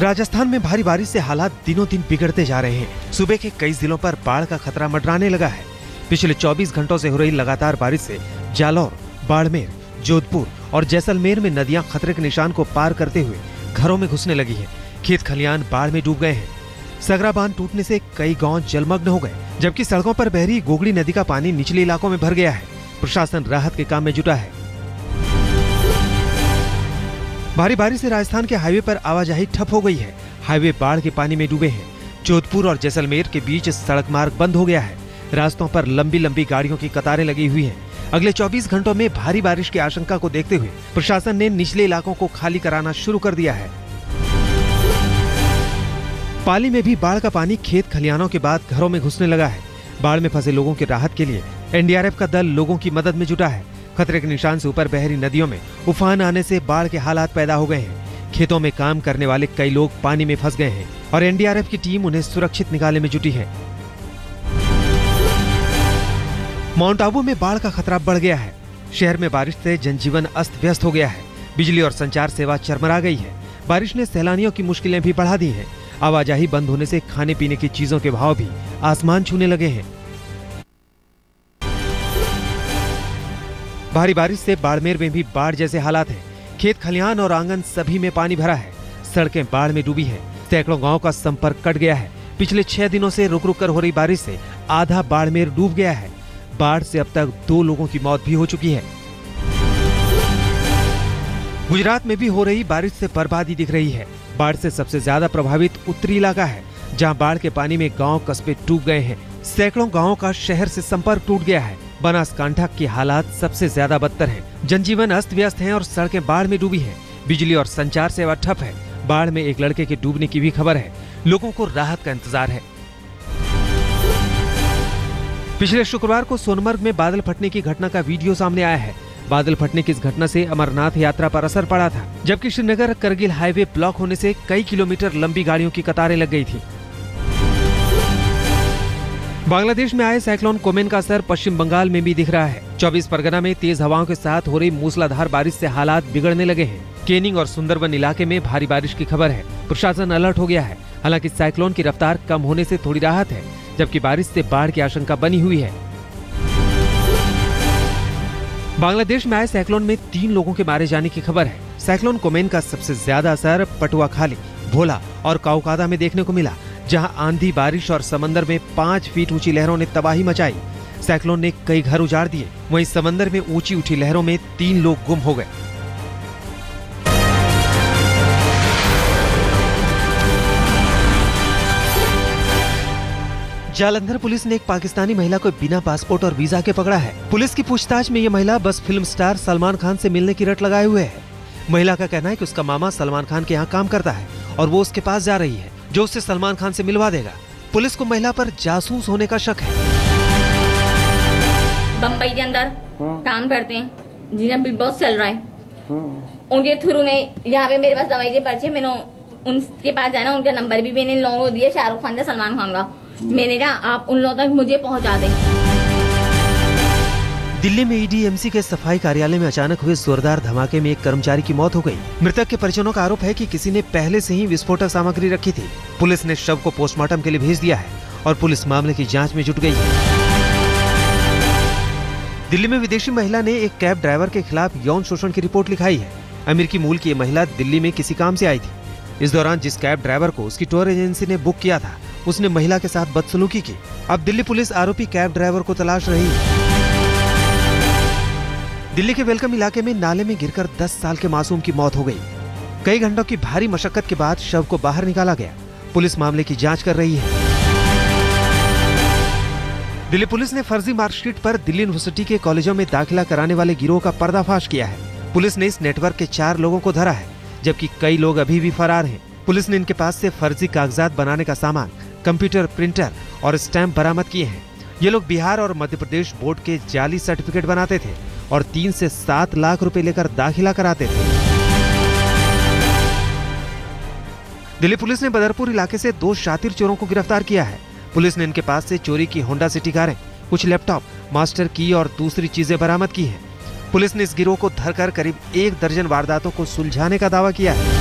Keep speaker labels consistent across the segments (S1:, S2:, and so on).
S1: राजस्थान में भारी बारिश से हालात दिनों दिन बिगड़ते जा रहे हैं। सूबे के कई जिलों पर बाढ़ का खतरा मंडराने लगा है। पिछले 24 घंटों से हो रही लगातार बारिश से जालौर, बाड़मेर, जोधपुर और जैसलमेर में नदियां खतरे के निशान को पार करते हुए घरों में घुसने लगी है। खेत खलियान बाढ़ में डूब गए हैं। सगरा बांध टूटने से कई गांव जलमग्न हो गए, जबकि सड़कों पर बह रही गोगड़ी नदी का पानी निचले इलाकों में भर गया है। प्रशासन राहत के काम में जुटा है। भारी बारिश से राजस्थान के हाईवे पर आवाजाही ठप हो गई है। हाईवे बाढ़ के पानी में डूबे हैं। जोधपुर और जैसलमेर के बीच सड़क मार्ग बंद हो गया है। रास्तों पर लंबी लंबी गाड़ियों की कतारें लगी हुई हैं। अगले 24 घंटों में भारी बारिश की आशंका को देखते हुए प्रशासन ने निचले इलाकों को खाली कराना शुरू कर दिया है। पाली में भी बाढ़ का पानी खेत खलियानों के बाद घरों में घुसने लगा है। बाढ़ में फंसे लोगों की राहत के लिए एनडीआरएफ का दल लोगों की मदद में जुटा है। खतरे के निशान से ऊपर बह रही नदियों में उफान आने से बाढ़ के हालात पैदा हो गए हैं। खेतों में काम करने वाले कई लोग पानी में फंस गए हैं और एनडीआरएफ की टीम उन्हें सुरक्षित निकालने में जुटी है। माउंट आबू में बाढ़ का खतरा बढ़ गया है। शहर में बारिश से जनजीवन अस्त व्यस्त हो गया है। बिजली और संचार सेवा चरमरा गई है। बारिश ने सैलानियों की मुश्किलें भी बढ़ा दी हैं। आवाजाही बंद होने से खाने पीने की चीजों के भाव भी आसमान छूने लगे हैं। भारी बारिश से बाड़मेर में भी बाढ़ जैसे हालात हैं। खेत खलियान और आंगन सभी में पानी भरा है। सड़कें बाढ़ में डूबी हैं। सैकड़ों गांव का संपर्क कट गया है। पिछले 6 दिनों से रुक रुक कर हो रही बारिश से आधा बाड़मेर डूब गया है। बाढ़ से अब तक 2 लोगों की मौत भी हो चुकी है। गुजरात में भी हो रही बारिश से बर्बादी दिख रही है। बाढ़ से सबसे ज्यादा प्रभावित उत्तरी इलाका है, जहां बाढ़ के पानी में गांव कस्बे डूब गए हैं। सैकड़ों गांवों का शहर से संपर्क टूट गया है। बनासकांठा की हालात सबसे ज्यादा बदतर है। जनजीवन अस्त व्यस्त है और सड़कें बाढ़ में डूबी हैं। बिजली और संचार सेवा ठप है। बाढ़ में एक लड़के के डूबने की भी खबर है। लोगों को राहत का इंतजार है। पिछले शुक्रवार को सोनमर्ग में बादल फटने की घटना का वीडियो सामने आया है। बादल फटने की इस घटना से अमरनाथ यात्रा पर असर पड़ा था, जबकि श्रीनगर करगिल हाईवे ब्लॉक होने से कई किलोमीटर लंबी गाड़ियों की कतारें लग गई थी। बांग्लादेश में आए साइक्लोन कोमेन का असर पश्चिम बंगाल में भी दिख रहा है। 24 परगना में तेज हवाओं के साथ हो रही मूसलाधार बारिश से हालात बिगड़ने लगे हैं। केनिंग और सुंदरबन इलाके में भारी बारिश की खबर है। प्रशासन अलर्ट हो गया है। हालांकि साइक्लोन की रफ्तार कम होने से थोड़ी राहत है, जबकि बारिश से बाढ़ की आशंका बनी हुई है। बांग्लादेश में आए साइक्लोन में 3 लोगों के मारे जाने की खबर है। साइक्लोन कोमेन का सबसे ज्यादा असर पटुआखाली, भोला और काउकादा में देखने को मिला, जहां आंधी, बारिश और समंदर में 5 फीट ऊंची लहरों ने तबाही मचाई। साइक्लोन ने कई घर उजाड़ दिए। वहीं समंदर में ऊंची उठी लहरों में 3 लोग गुम हो गए। जालंधर पुलिस ने एक पाकिस्तानी महिला को बिना पासपोर्ट और वीजा के पकड़ा है। पुलिस की पूछताछ में ये महिला बस फिल्म स्टार सलमान खान से मिलने की रट लगाए हुए है। महिला का कहना है कि उसका मामा सलमान खान के यहाँ काम करता है और वो उसके पास जा रही है, जो उससे सलमान खान से मिलवा देगा। पुलिस को महिला पर जासूस होने का शक है।
S2: बम्बई के अंदर काम करते हैं, जिन्हें बिग बॉस चल रहा है, उनके थ्रू में यहाँ पे मेरे पास दवाई के पर्चे, मैंने उनके पास जाना, उनका नंबर भी मैंने लोगों को दिया, शाहरुख खान का, सलमान खान का। मैंने कहा आप उन लोगों तक मुझे पहुँचा दें।
S1: दिल्ली में ईडीएमसी के सफाई कार्यालय में अचानक हुए जोरदार धमाके में एक कर्मचारी की मौत हो गई। मृतक के परिजनों का आरोप है कि किसी ने पहले से ही विस्फोटक सामग्री रखी थी। पुलिस ने शव को पोस्टमार्टम के लिए भेज दिया है और पुलिस मामले की जांच में जुट गई है। दिल्ली में विदेशी महिला ने एक कैब ड्राइवर के खिलाफ यौन शोषण की रिपोर्ट लिखाई है। अमेरिकी मूल की ये महिला दिल्ली में किसी काम से आई थी। इस दौरान जिस कैब ड्राइवर को उसकी टूर एजेंसी ने बुक किया था, उसने महिला के साथ बदसलूकी की। अब दिल्ली पुलिस आरोपी कैब ड्राइवर को तलाश रही है। दिल्ली के वेलकम इलाके में नाले में गिरकर 10 साल के मासूम की मौत हो गई। कई घंटों की भारी मशक्कत के बाद शव को बाहर निकाला गया। पुलिस मामले की जांच कर रही है। दिल्ली पुलिस ने फर्जी मार्कशीट पर दिल्ली यूनिवर्सिटी के कॉलेजों में दाखिला कराने वाले गिरोह का पर्दाफाश किया है। पुलिस ने इस नेटवर्क के 4 लोगों को धरा है, जबकि कई लोग अभी भी फरार हैं। पुलिस ने इनके पास से फर्जी कागजात बनाने का सामान, कंप्यूटर, प्रिंटर और स्टैंप बरामद किए हैं। ये लोग बिहार और मध्य प्रदेश बोर्ड के जाली सर्टिफिकेट बनाते थे और 3 से 7 लाख रुपए लेकर दाखिला कराते थे। दिल्ली पुलिस ने बदरपुर इलाके से 2 शातिर चोरों को गिरफ्तार किया है। पुलिस ने इनके पास से चोरी की होंडा सिटी कारें, कुछ लैपटॉप, मास्टर की और दूसरी चीजें बरामद की हैं। पुलिस ने इस गिरोह को धरकर करीब 1 दर्जन वारदातों को सुलझाने का दावा किया है।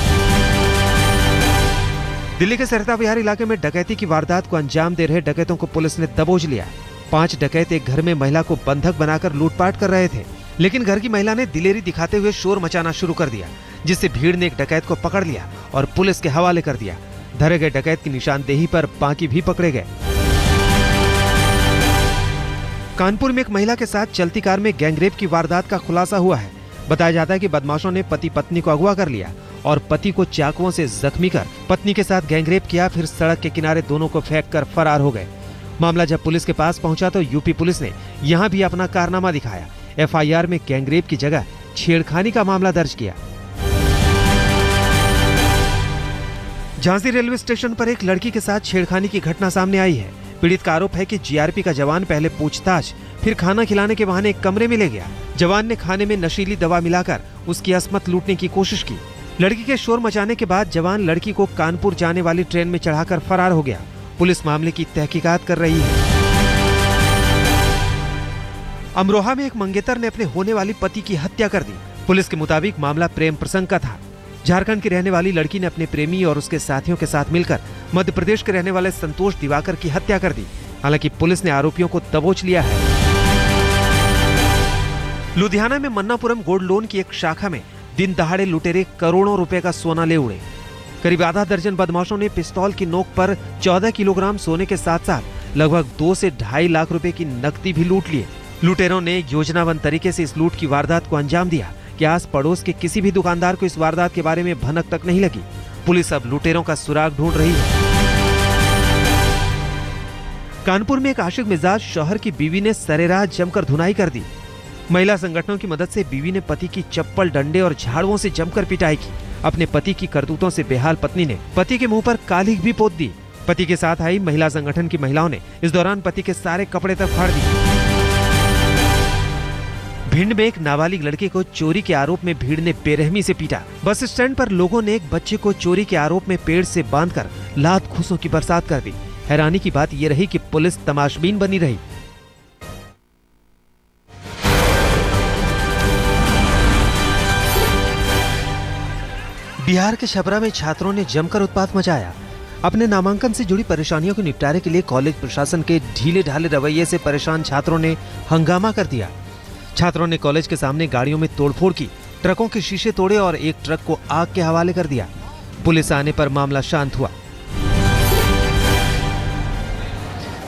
S1: दिल्ली के सरता विहार इलाके में डकैती की वारदात को अंजाम दे रहे डकैतों को पुलिस ने दबोच लिया। 5 डकैत एक घर में महिला को बंधक बनाकर लूटपाट कर रहे थे, लेकिन घर की महिला ने दिलेरी दिखाते हुए शोर मचाना शुरू कर दिया, जिससे भीड़ ने एक डकैत को पकड़ लिया और पुलिस के हवाले कर दिया। धरे गए डकैत की निशानदेही पर बाकी भी पकड़े गए। कानपुर में एक महिला के साथ चलती कार में गैंगरेप की वारदात का खुलासा हुआ है। बताया जाता है कि बदमाशों ने पति पत्नी को अगवा कर लिया और पति को चाकुओं से जख्मी कर पत्नी के साथ गैंगरेप किया, फिर सड़क के किनारे दोनों को फेंक कर फरार हो गए। मामला जब पुलिस के पास पहुंचा तो यूपी पुलिस ने यहां भी अपना कारनामा दिखाया। एफआईआर में गैंगरेप की जगह छेड़खानी का मामला दर्ज किया। झांसी रेलवे स्टेशन पर एक लड़की के साथ छेड़खानी की घटना सामने आई है। पीड़ित का आरोप है कि जीआरपी का जवान पहले पूछताछ फिर खाना खिलाने के बहाने एक कमरे में ले गया। जवान ने खाने में नशीली दवा मिलाकर उसकी असमत लूटने की कोशिश की। लड़की के शोर मचाने के बाद जवान लड़की को कानपुर जाने वाली ट्रेन में चढ़ाकर फरार हो गया। पुलिस मामले की तहकीकात कर रही है। अमरोहा में एक मंगेतर ने अपने होने वाली पति की हत्या कर दी। पुलिस के मुताबिक मामला प्रेम प्रसंग का था। झारखंड की रहने वाली लड़की ने अपने प्रेमी और उसके साथियों के साथ मिलकर मध्य प्रदेश के रहने वाले संतोष दिवाकर की हत्या कर दी। हालांकि पुलिस ने आरोपियों को दबोच लिया है। लुधियाना में मन्नापुरम गोल्ड लोन की एक शाखा में दिन दहाड़े लुटेरे करोड़ों रुपए का सोना ले उड़े। करीब आधा दर्जन बदमाशों ने पिस्तौल की नोक पर 14 किलोग्राम सोने के साथ साथ लगभग 2 से 2.5 लाख रुपए की नकदी भी लूट लिए। लुटेरों ने योजनाबद्ध तरीके से इस लूट की वारदात को अंजाम दिया कि आस पड़ोस के किसी भी दुकानदार को इस वारदात के बारे में भनक तक नहीं लगी। पुलिस अब लुटेरों का सुराग ढूंढ रही है। कानपुर में एक आशिक मिजाज शौहर की बीवी ने सरेराह जमकर धुनाई कर दी। महिला संगठनों की मदद से बीवी ने पति की चप्पल, डंडे और झाड़ुओं से जमकर पिटाई की। अपने पति की करतूतों से बेहाल पत्नी ने पति के मुंह पर काली भी पोत दी। पति के साथ आई महिला संगठन की महिलाओं ने इस दौरान पति के सारे कपड़े तक फाड़ दिए। भिंड में एक नाबालिग लड़के को चोरी के आरोप में भीड़ ने बेरहमी से पीटा। बस स्टैंड पर लोगों ने एक बच्चे को चोरी के आरोप में पेड़ से बांधकर लात घूंसों की बरसात कर दी। हैरानी की बात यह रही कि पुलिस तमाशबीन बनी रही। बिहार के छपरा में छात्रों ने जमकर उत्पात मचाया। अपने नामांकन से जुड़ी परेशानियों के निपटारे के लिए कॉलेज प्रशासन के ढीले ढाले रवैये से परेशान छात्रों ने हंगामा कर दिया। छात्रों ने कॉलेज के सामने गाड़ियों में तोड़फोड़ की, ट्रकों के शीशे तोड़े और एक ट्रक को आग के हवाले कर दिया। पुलिस आने पर मामला शांत हुआ।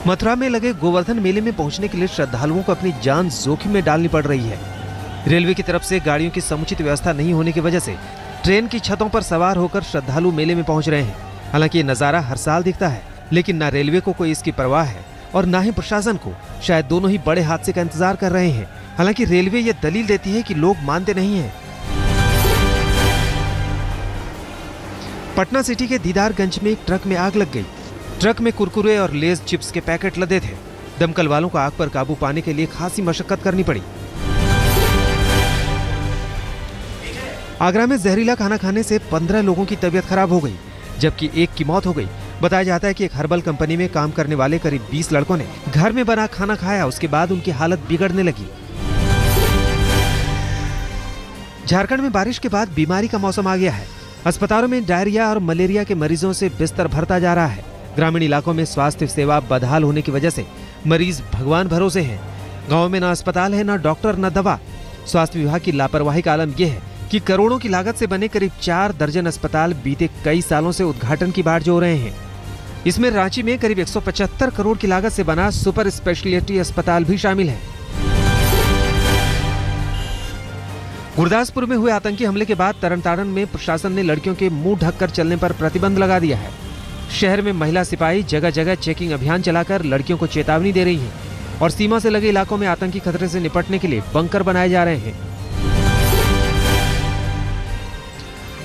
S1: मथुरा में लगे गोवर्धन मेले में पहुंचने के लिए श्रद्धालुओं को अपनी जान जोखिम में डालनी पड़ रही है। रेलवे की तरफ से गाड़ियों की समुचित व्यवस्था नहीं होने की वजह से ट्रेन की छतों पर सवार होकर श्रद्धालु मेले में पहुंच रहे हैं। हालांकि ये नजारा हर साल दिखता है, लेकिन न रेलवे को कोई इसकी परवाह है और न ही प्रशासन को। शायद दोनों ही बड़े हादसे का इंतजार कर रहे हैं। हालांकि रेलवे ये दलील देती है कि लोग मानते नहीं हैं। पटना सिटी के दीदारगंज में एक ट्रक में आग लग गई। ट्रक में कुरकुरे और लेस चिप्स के पैकेट लदे थे। दमकल वालों को आग पर काबू पाने के लिए खासी मशक्कत करनी पड़ी। आगरा में जहरीला खाना खाने से 15 लोगों की तबीयत खराब हो गई, जबकि एक की मौत हो गई। बताया जाता है कि एक हर्बल कंपनी में काम करने वाले करीब 20 लड़कों ने घर में बना खाना खाया। उसके बाद उनकी हालत बिगड़ने लगी। झारखंड में बारिश के बाद बीमारी का मौसम आ गया है। अस्पतालों में डायरिया और मलेरिया के मरीजों से बिस्तर भरता जा रहा है। ग्रामीण इलाकों में स्वास्थ्य सेवा बदहाल होने की वजह से मरीज भगवान भरोसे हैं। गाँव में न अस्पताल है, न डॉक्टर, न दवा। स्वास्थ्य विभाग की लापरवाही का आलम यह है कि करोड़ों की लागत से बने करीब 4 दर्जन अस्पताल बीते कई सालों से उद्घाटन की बाट जो रहे हैं। इसमें रांची में करीब 175 करोड़ की लागत से बना सुपर स्पेशलिटी अस्पताल भी शामिल है। गुरदासपुर में हुए आतंकी हमले के बाद तरनतारन में प्रशासन ने लड़कियों के मुंह ढककर चलने पर प्रतिबंध लगा दिया है। शहर में महिला सिपाही जगह जगह चेकिंग अभियान चलाकर लड़कियों को चेतावनी दे रही हैं और सीमा से लगे इलाकों में आतंकी खतरे से निपटने के लिए बंकर बनाए जा रहे हैं।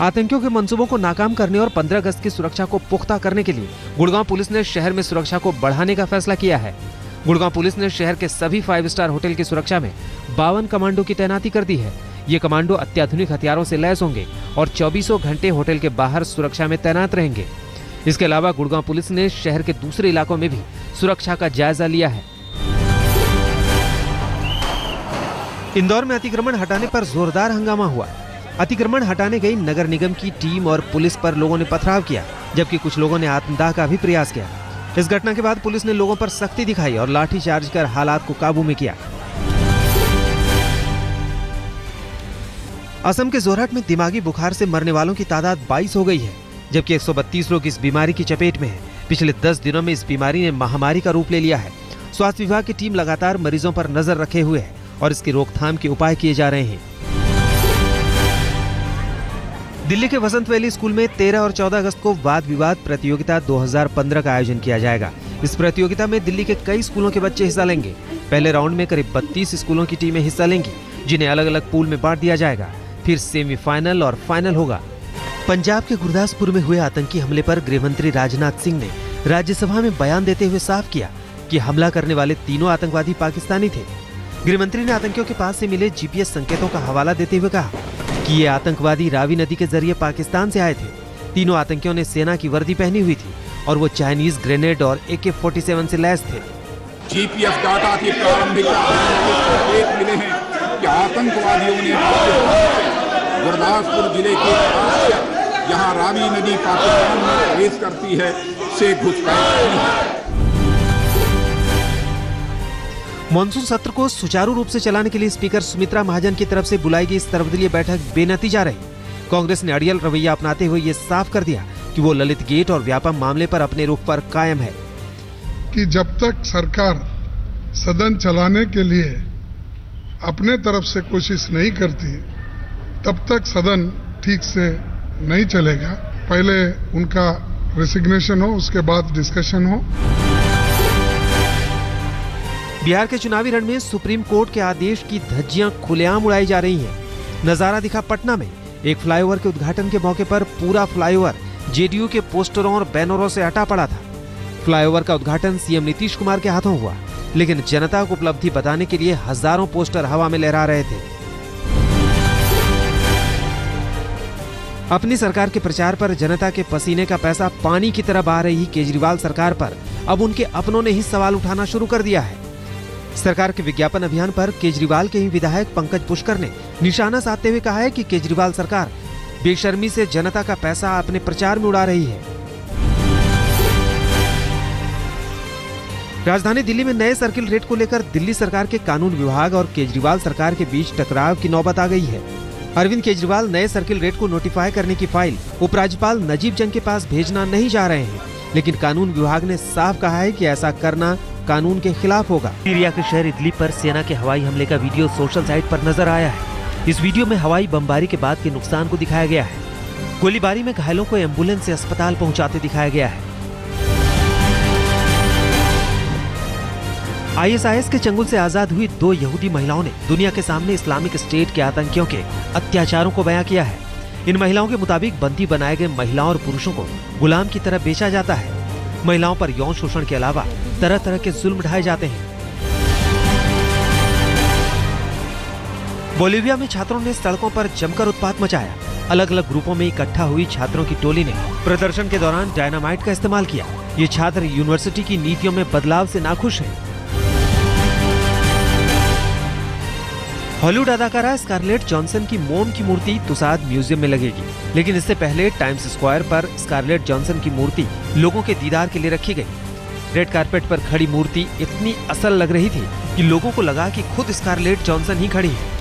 S1: आतंकियों के मंसूबों को नाकाम करने और 15 अगस्त की सुरक्षा को पुख्ता करने के लिए गुड़गांव पुलिस ने शहर में सुरक्षा को बढ़ाने का फैसला किया है। गुड़गांव पुलिस ने शहर के सभी 5 स्टार होटल की सुरक्षा में 52 कमांडो की तैनाती कर दी है। ये कमांडो अत्याधुनिक हथियारों से लैस होंगे और 24 घंटे होटल के बाहर सुरक्षा में तैनात रहेंगे। इसके अलावा गुड़गांव पुलिस ने शहर के दूसरे इलाकों में भी सुरक्षा का जायजा लिया है। इंदौर में अतिक्रमण हटाने पर जोरदार हंगामा हुआ। अतिक्रमण हटाने गई नगर निगम की टीम और पुलिस पर लोगों ने पथराव किया। जबकि कुछ लोगों ने आत्मदाह का भी प्रयास किया। इस घटना के बाद पुलिस ने लोगों पर सख्ती दिखाई और लाठीचार्ज कर हालात को काबू में किया। असम के जोरहट में दिमागी बुखार से मरने वालों की तादाद 22 हो गई है, जबकि 132 लोग इस बीमारी की चपेट में हैं। पिछले 10 दिनों में इस बीमारी ने महामारी का रूप ले लिया है। स्वास्थ्य विभाग की टीम लगातार मरीजों पर नजर रखे हुए है और इसकी रोकथाम के उपाय किए जा रहे हैं। दिल्ली के वसंत वैली स्कूल में 13 और 14 अगस्त को वाद विवाद प्रतियोगिता 2015 का आयोजन किया जाएगा। इस प्रतियोगिता में दिल्ली के कई स्कूलों के बच्चे हिस्सा लेंगे। पहले राउंड में करीब 32 स्कूलों की टीमें हिस्सा लेंगी, जिन्हें अलग अलग पूल में बांट दिया जाएगा। फिर सेमीफाइनल और फाइनल होगा। पंजाब के गुरदासपुर में हुए आतंकी हमले पर गृहमंत्री राजनाथ सिंह ने राज्यसभा में बयान देते हुए साफ किया कि हमला करने वाले तीनों आतंकवादी पाकिस्तानी थे। गृहमंत्री ने आतंकियों के पास से मिले GPS संकेतों का हवाला देते हुए कहा कि ये आतंकवादी रावी नदी के जरिए पाकिस्तान से आए थे। तीनों आतंकियों ने सेना की वर्दी पहनी हुई थी और वो चाइनीज ग्रेनेड और AK-47 से लैस थे।
S3: GPS डाटा के प्रारंभिक संकेत मिले हैं कि आतंकवादियों ने गुरदासपुर जिले के पास जहां रावी नदी पाकिस्तान में प्रवेश करती है से घुसपैठ की है।
S1: मॉनसून सत्र को सुचारू रूप से चलाने के लिए स्पीकर सुमित्रा महाजन की तरफ से बुलाई गई सर्वदलीय बैठक बेनतीजा रही। कांग्रेस ने अड़ियल रवैया अपनाते हुए ये साफ कर दिया कि वो ललित गेट और व्यापम मामले पर अपने रुख पर कायम है
S4: कि जब तक सरकार सदन चलाने के लिए अपने तरफ से कोशिश नहीं करती तब तक सदन ठीक से नहीं चलेगा। पहले उनका रेसिग्नेशन हो, उसके बाद डिस्कशन हो।
S1: बिहार के चुनावी रण में सुप्रीम कोर्ट के आदेश की धज्जियां खुलेआम उड़ाई जा रही हैं। नजारा दिखा पटना में एक फ्लाईओवर के उद्घाटन के मौके पर पूरा फ्लाईओवर JDU के पोस्टरों और बैनरों से अटा पड़ा था। फ्लाईओवर का उद्घाटन CM नीतीश कुमार के हाथों हुआ, लेकिन जनता को उपलब्धि बताने के लिए हजारों पोस्टर हवा में लहरा रहे थे। अपनी सरकार के प्रचार पर जनता के पसीने का पैसा पानी की तरह बहा रही केजरीवाल सरकार पर अब उनके अपनों ने ही सवाल उठाना शुरू कर दिया है। सरकार के विज्ञापन अभियान पर केजरीवाल के ही विधायक पंकज पुष्कर ने निशाना साधते हुए कहा है कि केजरीवाल सरकार बेशर्मी से जनता का पैसा अपने प्रचार में उड़ा रही है। राजधानी दिल्ली में नए सर्किल रेट को लेकर दिल्ली सरकार के कानून विभाग और केजरीवाल सरकार के बीच टकराव की नौबत आ गई है। अरविंद केजरीवाल नए सर्किल रेट को नोटिफाई करने की फाइल उपराज्यपाल नजीब जंग के पास भेजना नहीं जा रहे हैं, लेकिन कानून विभाग ने साफ कहा है कि ऐसा करना कानून के खिलाफ होगा। सीरिया के शहर इदलिब पर सेना के हवाई हमले का वीडियो सोशल साइट पर नजर आया है। इस वीडियो में हवाई बमबारी के बाद के नुकसान को दिखाया गया है। गोलीबारी में घायलों को एम्बुलेंस से अस्पताल पहुंचाते दिखाया गया है। ISIS के चंगुल से आजाद हुई 2 यहूदी महिलाओं ने दुनिया के सामने इस्लामिक स्टेट के आतंकियों के अत्याचारों को बयां किया है। इन महिलाओं के मुताबिक बंदी बनाए गए महिलाओं और पुरुषों को गुलाम की तरह बेचा जाता है। महिलाओं पर यौन शोषण के अलावा तरह तरह के जुल्म ढाए जाते हैं। बोलीविया में छात्रों ने सड़कों पर जमकर उत्पात मचाया। अलग अलग ग्रुपों में इकट्ठा हुई छात्रों की टोली ने प्रदर्शन के दौरान डायनामाइट का इस्तेमाल किया। ये छात्र यूनिवर्सिटी की नीतियों में बदलाव से नाखुश हैं। हॉलीवुड अदाकारा स्कारलेट जॉनसन की मोम की मूर्ति तुसाद म्यूजियम में लगेगी, लेकिन इससे पहले टाइम्स स्क्वायर पर स्कारलेट जॉनसन की मूर्ति लोगों के दीदार के लिए रखी गई। रेड कारपेट पर खड़ी मूर्ति इतनी असल लग रही थी कि लोगों को लगा कि खुद स्कारलेट जॉनसन ही खड़ी है।